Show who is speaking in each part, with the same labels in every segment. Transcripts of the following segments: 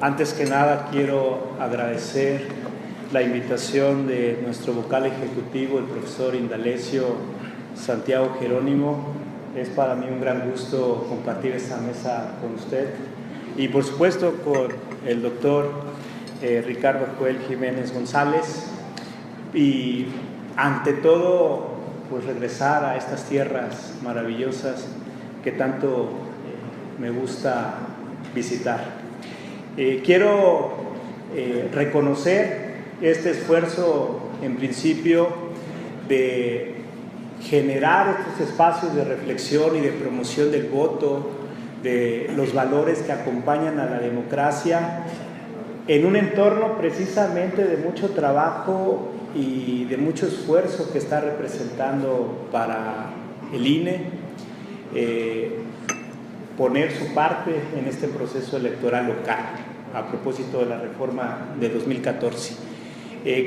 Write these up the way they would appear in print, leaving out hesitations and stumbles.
Speaker 1: Antes que nada quiero agradecer la invitación de nuestro vocal ejecutivo, el profesor Indalecio Santiago Jerónimo. Es para mí un gran gusto compartir esta mesa con usted y por supuesto con el doctor Ricardo Joel Jiménez González, y ante todo pues regresar a estas tierras maravillosas que tanto me gusta visitar. Quiero reconocer este esfuerzo en principio de generar estos espacios de reflexión y de promoción del voto, de los valores que acompañan a la democracia, en un entorno precisamente de mucho trabajo y de mucho esfuerzo que está representando para el INE poner su parte en este proceso electoral local a propósito de la reforma de 2014.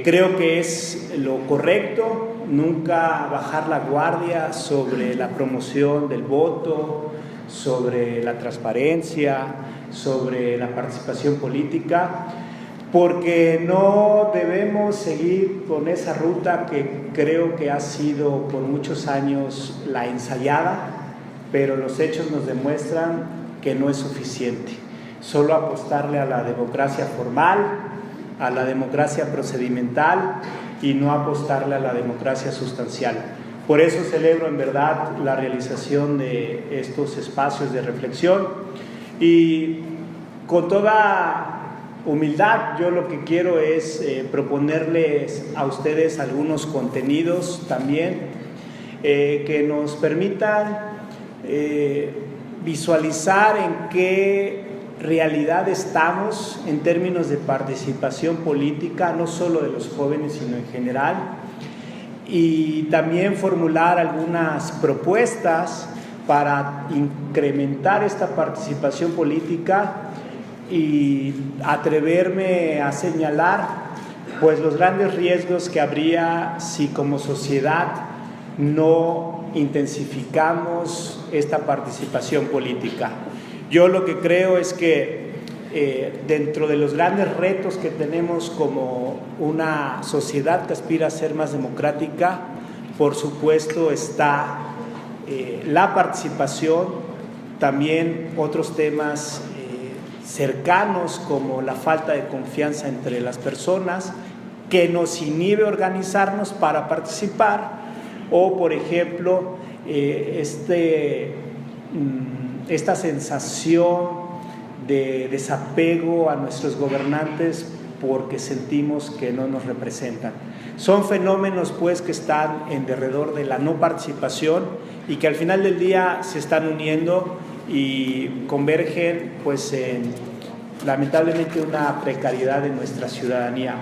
Speaker 1: Creo que es lo correcto, nunca bajar la guardia sobre la promoción del voto, sobre la transparencia, sobre la participación política, porque no debemos seguir con esa ruta que creo que ha sido por muchos años la ensayada, pero los hechos nos demuestran que no es suficiente. Solo apostarle a la democracia formal, a la democracia procedimental y no apostarle a la democracia sustancial. Por eso celebro en verdad la realización de estos espacios de reflexión y con toda humildad yo lo que quiero es proponerles a ustedes algunos contenidos también que nos permitan visualizar en qué realidad estamos en términos de participación política, no solo de los jóvenes sino en general, y también formular algunas propuestas para incrementar esta participación política y atreverme a señalar pues los grandes riesgos que habría si como sociedad no intensificamos esta participación política. Yo lo que creo es que dentro de los grandes retos que tenemos como una sociedad que aspira a ser más democrática, por supuesto está la participación, también otros temas cercanos como la falta de confianza entre las personas que nos inhibe organizarnos para participar, o por ejemplo esta sensación de desapego a nuestros gobernantes porque sentimos que no nos representan. Son fenómenos pues que están en derredor de la no participación y que al final del día se están uniendo y convergen pues en lamentablemente una precariedad de nuestra ciudadanía.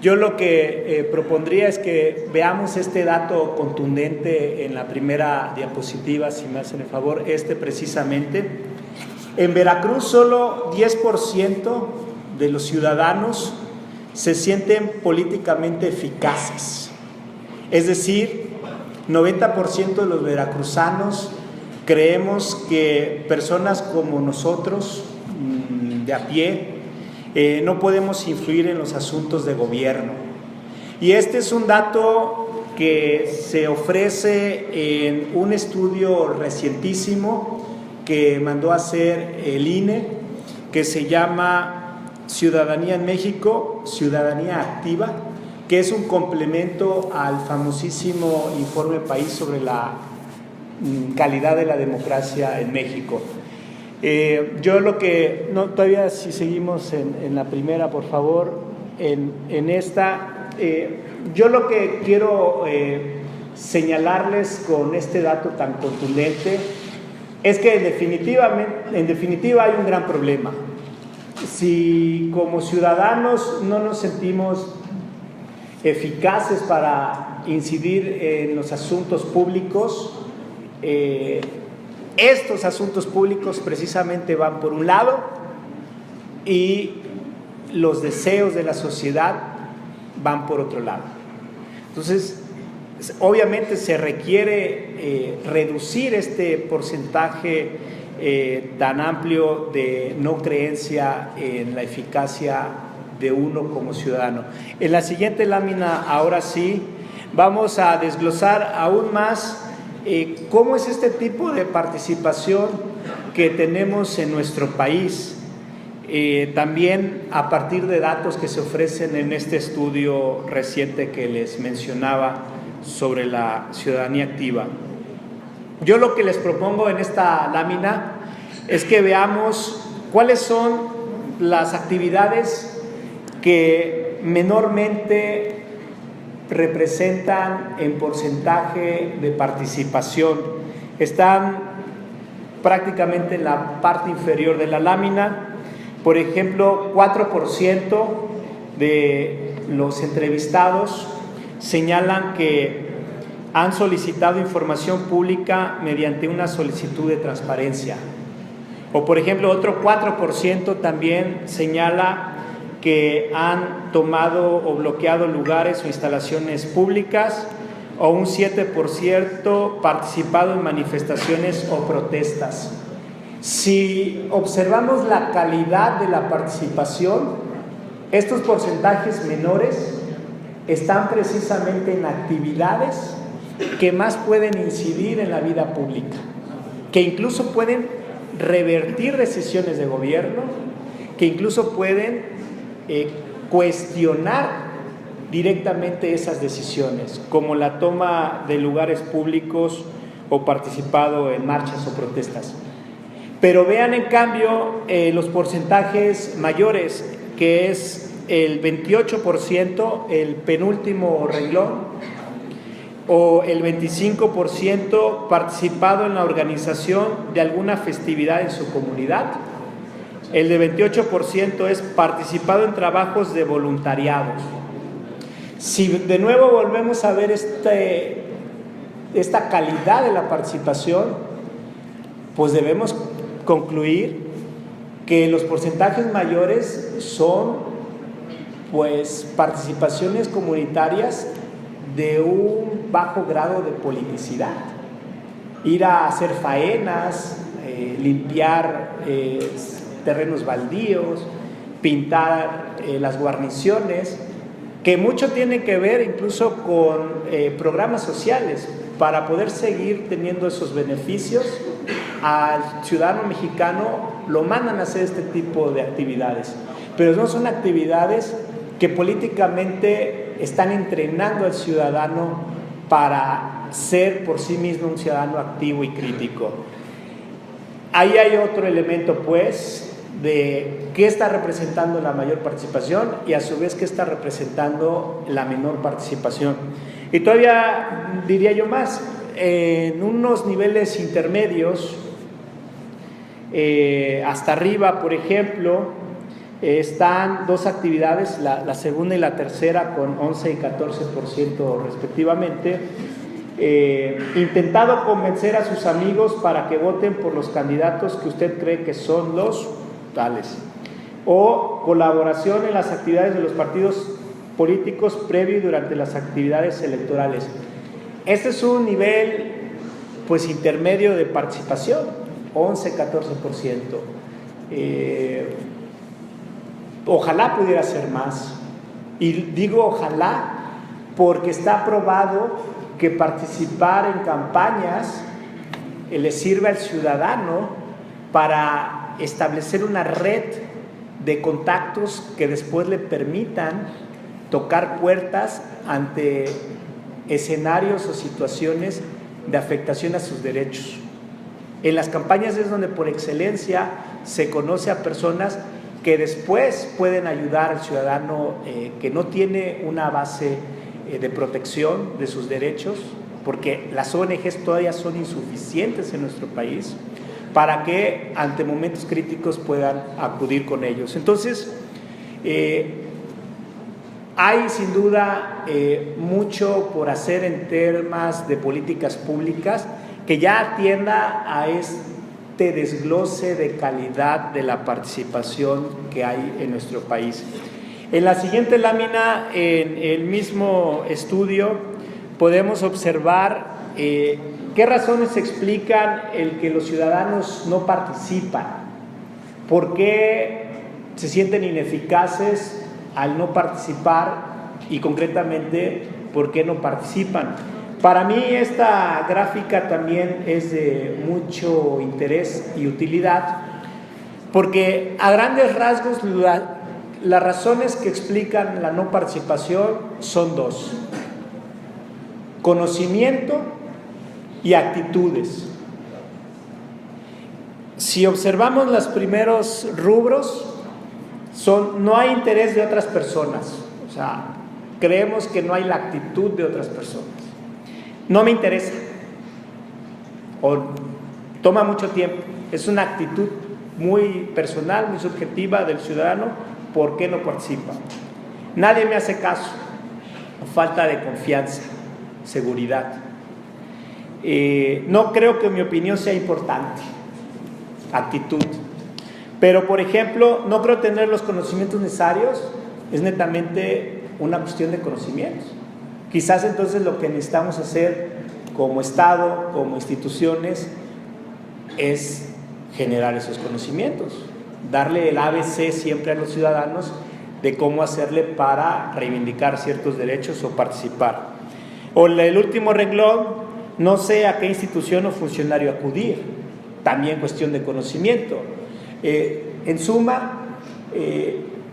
Speaker 1: Yo lo que propondría es que veamos este dato contundente en la primera diapositiva, si me hacen el favor, precisamente. En Veracruz solo 10% de los ciudadanos se sienten políticamente eficaces. Es decir, 90% de los veracruzanos creemos que personas como nosotros, de a pie, no podemos influir en los asuntos de gobierno. Y este es un dato que se ofrece en un estudio recientísimo que mandó a hacer el INE, que se llama Ciudadanía en México, Ciudadanía Activa, que es un complemento al famosísimo Informe País sobre la calidad de la democracia en México. Yo lo que, no, todavía si seguimos en la primera, por favor, en esta, yo lo que quiero señalarles con este dato tan contundente es que en definitiva hay un gran problema. Si como ciudadanos no nos sentimos eficaces para incidir en los asuntos públicos, estos asuntos públicos precisamente van por un lado y los deseos de la sociedad van por otro lado. Entonces, obviamente se requiere reducir este porcentaje tan amplio de no creencia en la eficacia de uno como ciudadano. En la siguiente lámina, ahora sí, vamos a desglosar aún más cómo es este tipo de participación que tenemos en nuestro país, también a partir de datos que se ofrecen en este estudio reciente que les mencionaba sobre la ciudadanía activa. Yo lo que les propongo en esta lámina es que veamos cuáles son las actividades que menormente representan en porcentaje de participación. Están prácticamente en la parte inferior de la lámina. Por ejemplo, 4% de los entrevistados señalan que han solicitado información pública mediante una solicitud de transparencia. O por ejemplo, otro 4% también señala que han tomado o bloqueado lugares o instalaciones públicas, o un 7% participado en manifestaciones o protestas. Si observamos la calidad de la participación, estos porcentajes menores están precisamente en actividades que más pueden incidir en la vida pública, que incluso pueden revertir decisiones de gobierno, que incluso pueden cuestionar directamente esas decisiones, como la toma de lugares públicos o participado en marchas o protestas. Pero vean en cambio los porcentajes mayores, que es el 28%, el penúltimo renglón, o el 25% participado en la organización de alguna festividad en su comunidad. El de 28% es participado en trabajos de voluntariados. Si de nuevo volvemos a ver esta calidad de la participación, pues debemos concluir que los porcentajes mayores son pues participaciones comunitarias de un bajo grado de politicidad. Ir a hacer faenas, limpiar terrenos baldíos, pintar las guarniciones, que mucho tiene que ver incluso con programas sociales para poder seguir teniendo esos beneficios. Al ciudadano mexicano lo mandan a hacer este tipo de actividades, pero no son actividades que políticamente están entrenando al ciudadano para ser por sí mismo un ciudadano activo y crítico. Ahí hay otro elemento, pues, de qué está representando la mayor participación y a su vez qué está representando la menor participación. Y todavía diría yo más, en unos niveles intermedios, hasta arriba, por ejemplo, están dos actividades, la segunda y la tercera, con 11 y 14% respectivamente. Intentado convencer a sus amigos para que voten por los candidatos que usted cree que son los tales, o colaboración en las actividades de los partidos políticos previo y durante las actividades electorales. Este es un nivel pues intermedio de participación, 11-14%. Ojalá pudiera ser más, y digo ojalá porque está probado que participar en campañas le sirve al ciudadano para establecer una red de contactos que después le permitan tocar puertas ante escenarios o situaciones de afectación a sus derechos. En las campañas es donde por excelencia se conoce a personas que después pueden ayudar al ciudadano que no tiene una base de protección de sus derechos, porque las ONGs todavía son insuficientes en nuestro país, para que ante momentos críticos puedan acudir con ellos. Entonces, hay sin duda mucho por hacer en temas de políticas públicas que ya atienda a este desglose de calidad de la participación que hay en nuestro país. En la siguiente lámina, en el mismo estudio, podemos observar ¿Qué razones explican el que los ciudadanos no participan? ¿Por qué se sienten ineficaces al no participar y concretamente por qué no participan? Para mí esta gráfica también es de mucho interés y utilidad porque a grandes rasgos las razones que explican la no participación son dos: conocimiento y actitudes. Si observamos los primeros rubros, no hay interés de otras personas, o sea, creemos que no hay la actitud de otras personas. No me interesa, o toma mucho tiempo, es una actitud muy personal, muy subjetiva del ciudadano. ¿Por qué no participa? Nadie me hace caso, falta de confianza, seguridad. No creo que mi opinión sea importante, actitud. Pero, por ejemplo, no creo tener los conocimientos necesarios, es netamente una cuestión de conocimientos. Quizás entonces lo que necesitamos hacer como Estado, como instituciones, es generar esos conocimientos, darle el ABC siempre a los ciudadanos de cómo hacerle para reivindicar ciertos derechos o participar. O el último renglón, no sé a qué institución o funcionario acudir, también cuestión de conocimiento. En suma,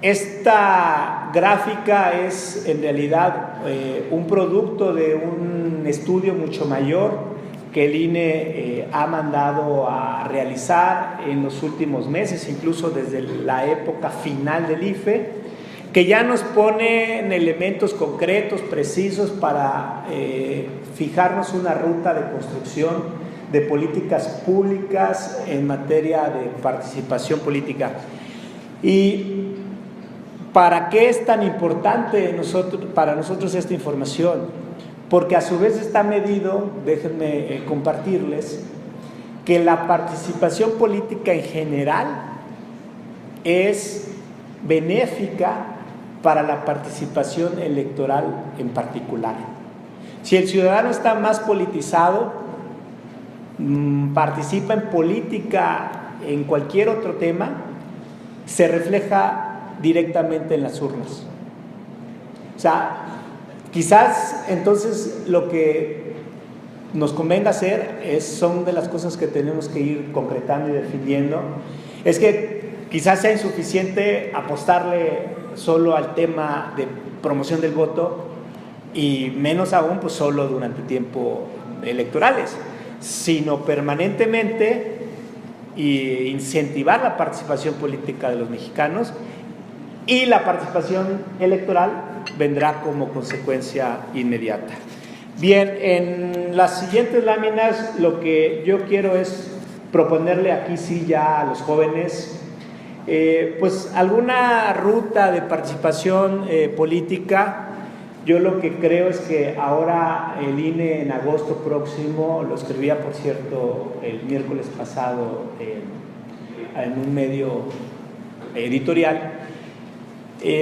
Speaker 1: esta gráfica es en realidad un producto de un estudio mucho mayor que el INE ha mandado a realizar en los últimos meses, incluso desde la época final del IFE, que ya nos pone en elementos concretos, precisos, para fijarnos una ruta de construcción de políticas públicas en materia de participación política. ¿Y para qué es tan importante para nosotros esta información? Porque a su vez está medido, déjenme compartirles, que la participación política en general es benéfica para la participación electoral en particular. Si el ciudadano está más politizado, participa en política en cualquier otro tema, se refleja directamente en las urnas. O sea, quizás entonces lo que nos convenga hacer son de las cosas que tenemos que ir concretando y definiendo, es que quizás sea insuficiente apostarle solo al tema de promoción del voto y menos aún pues solo durante tiempos electorales, sino permanentemente incentivar la participación política de los mexicanos, y la participación electoral vendrá como consecuencia inmediata. Bien, en las siguientes láminas lo que yo quiero es proponerle aquí sí ya a los jóvenes pues alguna ruta de participación política. Yo lo que creo es que ahora el INE en agosto próximo, lo escribía por cierto el miércoles pasado en un medio editorial,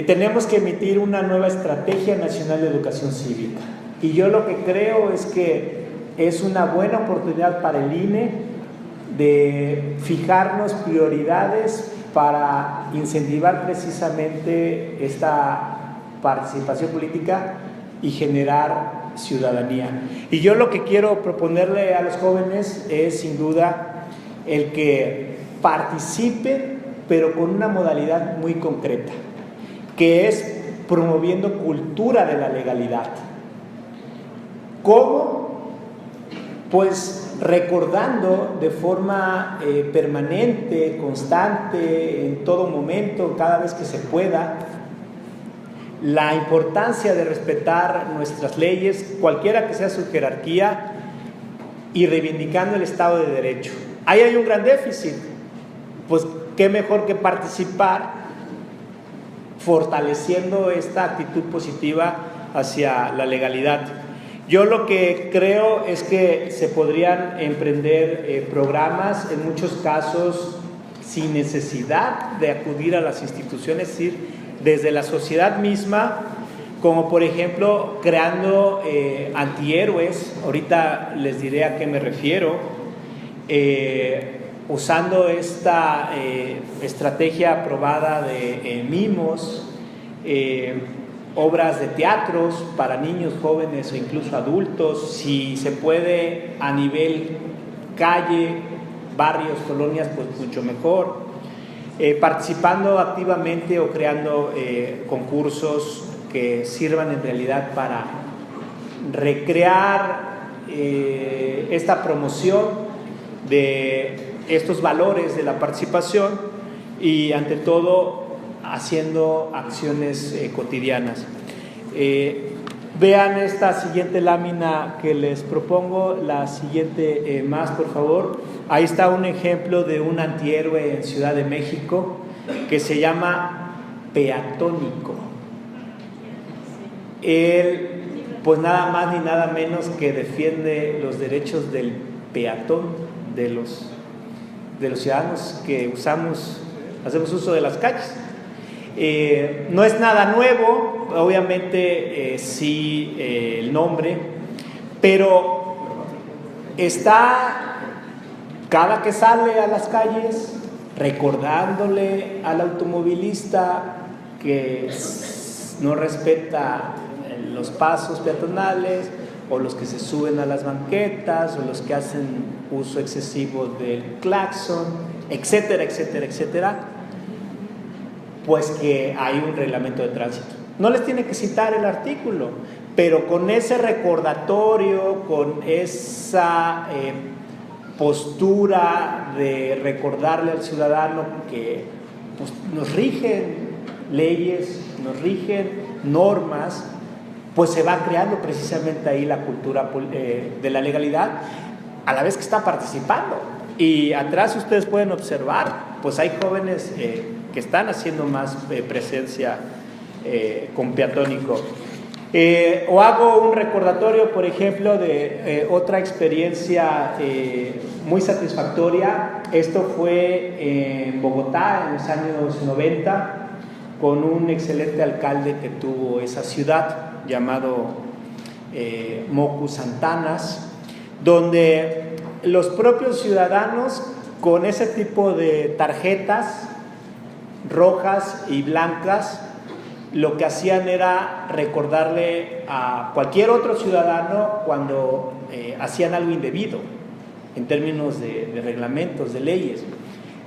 Speaker 1: tenemos que emitir una nueva estrategia nacional de educación cívica, y yo lo que creo es que es una buena oportunidad para el INE de fijarnos prioridades para incentivar precisamente esta participación política y generar ciudadanía. Y yo lo que quiero proponerle a los jóvenes es sin duda el que participen, pero con una modalidad muy concreta, que es promoviendo cultura de la legalidad. ¿Cómo? Pues recordando de forma permanente, constante, en todo momento, cada vez que se pueda, la importancia de respetar nuestras leyes, cualquiera que sea su jerarquía, y reivindicando el Estado de Derecho. Ahí hay un gran déficit, pues qué mejor que participar fortaleciendo esta actitud positiva hacia la legalidad. Yo lo que creo es que se podrían emprender programas, en muchos casos sin necesidad de acudir a las instituciones, es decir, desde la sociedad misma, como por ejemplo creando antihéroes, ahorita les diré a qué me refiero, usando esta estrategia aprobada de mimos, obras de teatros para niños, jóvenes o incluso adultos, si se puede a nivel calle, barrios, colonias, pues mucho mejor, participando activamente o creando concursos que sirvan en realidad para recrear esta promoción de estos valores de la participación y ante todo haciendo acciones cotidianas. Vean esta siguiente lámina que les propongo, la siguiente más por favor. Ahí está un ejemplo de un antihéroe en Ciudad de México que se llama Peatónico. Él, pues nada más ni nada menos que defiende los derechos del peatón, de los ciudadanos que hacemos uso de las calles. No es nada nuevo, obviamente sí el nombre, pero está cada que sale a las calles recordándole al automovilista que no respeta los pasos peatonales, o los que se suben a las banquetas, o los que hacen uso excesivo del claxon, etcétera, etcétera, etcétera, pues que hay un reglamento de tránsito. No les tiene que citar el artículo, pero con ese recordatorio, con esa postura de recordarle al ciudadano que pues, nos rigen leyes, nos rigen normas, pues se va creando precisamente ahí la cultura de la legalidad a la vez que está participando. Y atrás ustedes pueden observar, pues hay jóvenes que están haciendo más presencia con Peatónico. O hago un recordatorio, por ejemplo, de otra experiencia muy satisfactoria. Esto fue en Bogotá en los años 90, con un excelente alcalde que tuvo esa ciudad, llamado Mocu Santanas, donde los propios ciudadanos con ese tipo de tarjetas rojas y blancas lo que hacían era recordarle a cualquier otro ciudadano cuando hacían algo indebido en términos de reglamentos, de leyes.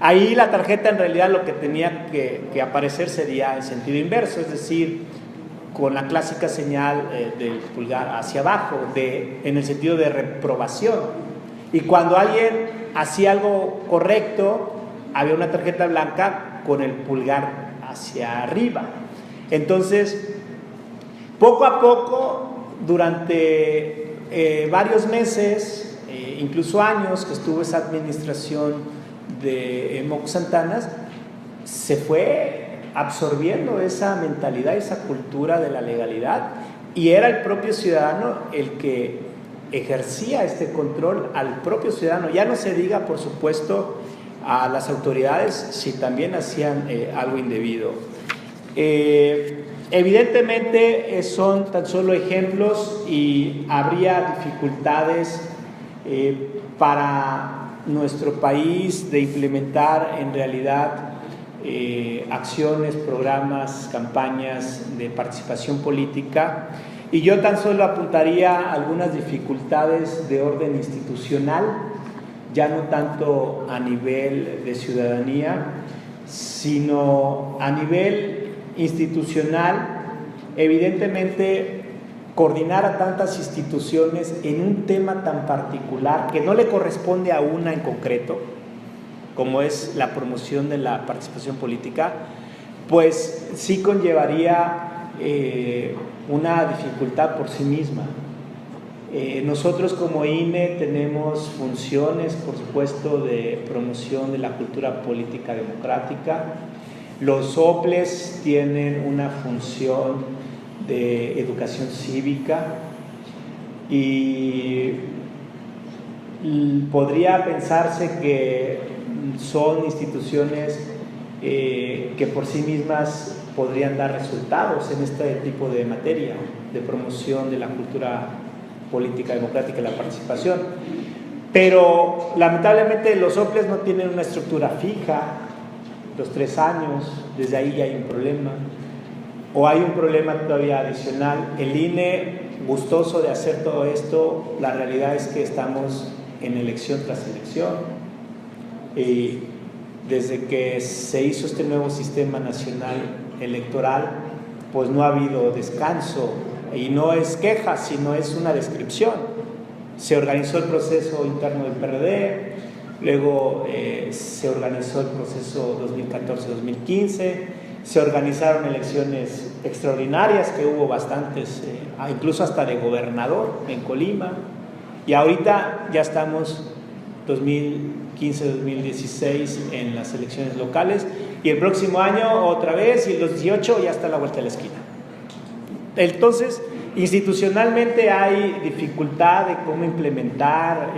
Speaker 1: Ahí la tarjeta en realidad lo que tenía que aparecer sería en sentido inverso, es decir, con la clásica señal del pulgar hacia abajo, en el sentido de reprobación. Y cuando alguien hacía algo correcto, había una tarjeta blanca con el pulgar hacia arriba. Entonces, poco a poco, durante varios meses, incluso años que estuvo esa administración de Mocu Santanas, se fue absorbiendo esa mentalidad, esa cultura de la legalidad, y era el propio ciudadano el que ejercía este control al propio ciudadano. Ya no se diga, por supuesto, a las autoridades si también hacían algo indebido. Evidentemente son tan solo ejemplos y habría dificultades para nuestro país de implementar en realidad acciones, programas, campañas de participación política, y yo tan solo apuntaría algunas dificultades de orden institucional, ya no tanto a nivel de ciudadanía, sino a nivel institucional. Evidentemente, coordinar a tantas instituciones en un tema tan particular que no le corresponde a una en concreto, como es la promoción de la participación política, pues sí conllevaría una dificultad por sí misma. Nosotros como INE tenemos funciones, por supuesto, de promoción de la cultura política democrática. Los OPLES tienen una función de educación cívica y podría pensarse que son instituciones que por sí mismas podrían dar resultados en este tipo de materia de promoción de la cultura política democrática y la participación. Pero lamentablemente los OPLES no tienen una estructura fija, los 3 años, desde ahí ya hay un problema, o hay un problema todavía adicional. El INE, gustoso de hacer todo esto, la realidad es que estamos en elección tras elección, y desde que se hizo este nuevo sistema nacional electoral, pues no ha habido descanso, y no es queja, sino es una descripción. Se organizó el proceso interno del PRD, luego se organizó el proceso 2014-2015, se organizaron elecciones extraordinarias, que hubo bastantes, incluso hasta de gobernador en Colima, y ahorita ya estamos 2015-2016 en las elecciones locales, y el próximo año otra vez, y los 18 ya está a la vuelta de la esquina. Entonces, institucionalmente hay dificultad de cómo implementar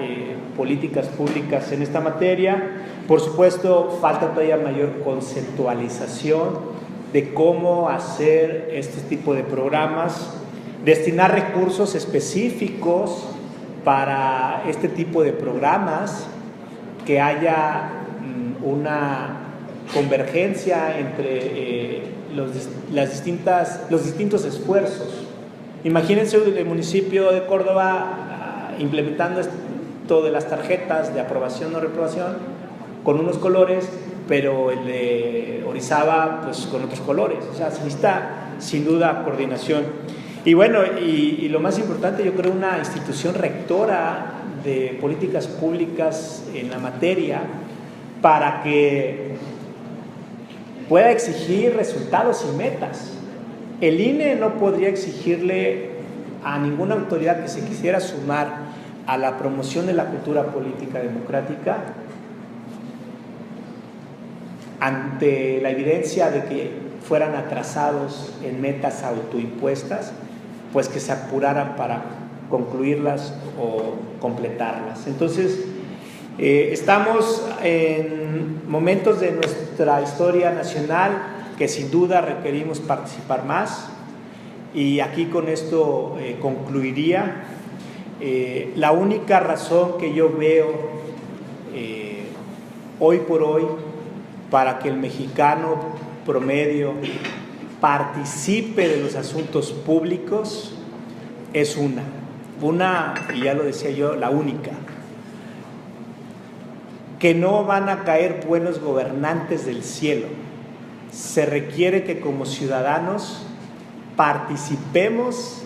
Speaker 1: políticas públicas en esta materia. Por supuesto, falta todavía mayor conceptualización de cómo hacer este tipo de programas, destinar recursos específicos para este tipo de programas, que haya una convergencia entre los distintos esfuerzos. Imagínense el municipio de Córdoba implementando esto de las tarjetas de aprobación o reprobación con unos colores, pero el de Orizaba pues con otros colores. O sea, se necesita sin duda coordinación. Y bueno, y lo más importante, yo creo, una institución rectora de políticas públicas en la materia, para que pueda exigir resultados y metas. El INE no podría exigirle a ninguna autoridad que se quisiera sumar a la promoción de la cultura política democrática, ante la evidencia de que fueran atrasados en metas autoimpuestas, pues que se apuraran para concluirlas o completarlas. Entonces, estamos en momentos de nuestra historia nacional que sin duda requerimos participar más, y aquí con esto concluiría. La única razón que yo veo hoy por hoy para que el mexicano promedio participe de los asuntos públicos es una, y ya lo decía yo, la única: que no van a caer buenos gobernantes del cielo. Se requiere que como ciudadanos participemos,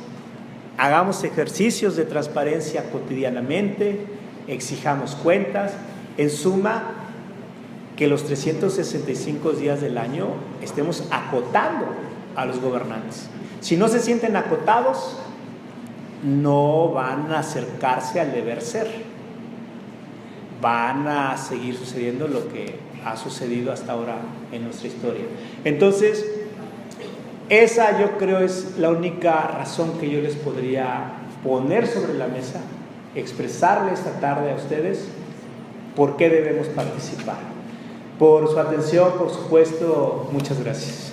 Speaker 1: hagamos ejercicios de transparencia cotidianamente, exijamos cuentas, en suma, que los 365 días del año estemos acotando a los gobernantes. Si no se sienten acotados, no van a acercarse al deber ser. Van a seguir sucediendo lo que ha sucedido hasta ahora en nuestra historia. Entonces, esa yo creo es la única razón que yo les podría poner sobre la mesa, expresarle esta tarde a ustedes por qué debemos participar. Por su atención, por supuesto, muchas gracias.